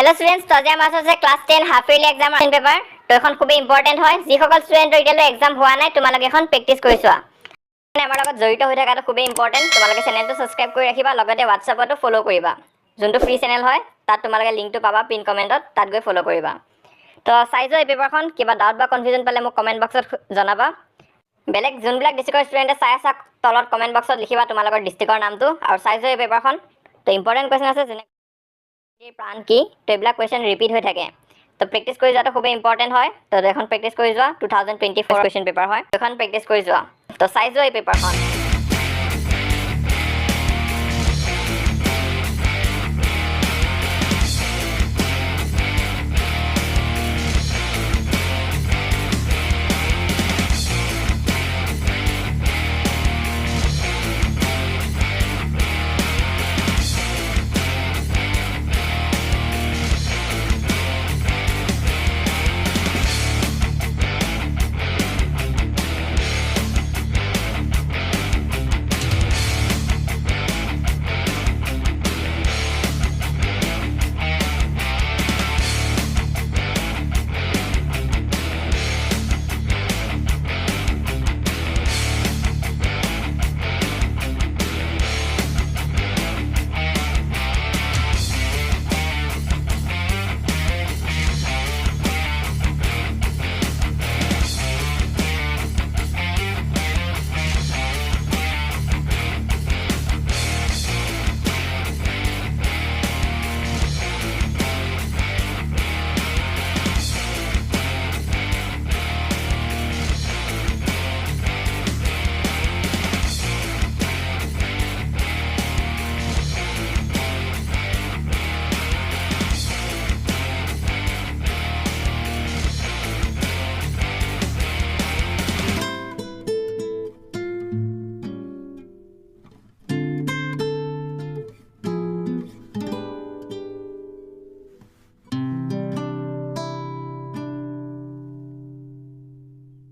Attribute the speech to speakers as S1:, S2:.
S1: Hello students, তো আজি আমাৰ আছে class 10 half yearly exam paper. তো এখন খুব ইম্পৰ্টেন্ট হয়। যিসকল ষ্টুডেন্টৰ এতিয়ালৈ এক্সাম হোৱা নাই তোমালোকে এখন প্ৰেক্টিস কৰি চোৱা। আমাৰ লগত জড়িত হৈ থকাটো খুব ইম্পৰ্টেন্ট। তোমালোকে চেনেলটো সাবস্ক্ৰাইব কৰি ৰাখিবা, লগতে WhatsAppতো ফলো কৰিবা। যোনটো ফ্ৰী চেনেল হয়, তাত তোমালোকে লিংকটো পাবা পিন কমেন্টত, তাত গৈ ফলো কৰিবা। তো চাইজো এই পেপাৰখন কিবা ডাউট বা কনফিউজন পালে মোক কমেন্ট বক্সত জনাবা। বেলেগ যোনবিলাক ডিস্ট্ৰিক্টৰ ষ্টুডেন্টে চাই আছা তলত কমেন্ট বক্সত লিখিবা তোমালোকৰ ডিস্ট্ৰিক্টৰ নামটো আৰু চাইজো এই পেপাৰখন। তো ইম্পৰ্টেন্ট কোৱেশ্চন আছে যেনে প্ৰাণ কি, তো এইবিলাক কুৱেশ্যন ৰিপিট হৈ থাকে। তো প্ৰেক্টিছ কৰি যোৱাটো খুবেই ইম্পৰ্টেণ্ট হয়। তো এখন প্ৰেক্টিছ কৰি যোৱা 2024 কুৱেশ্যন পেপাৰ হয়, এখন প্ৰেক্টিছ কৰি যোৱা। তো চাই যোৱা এই পেপাৰখন।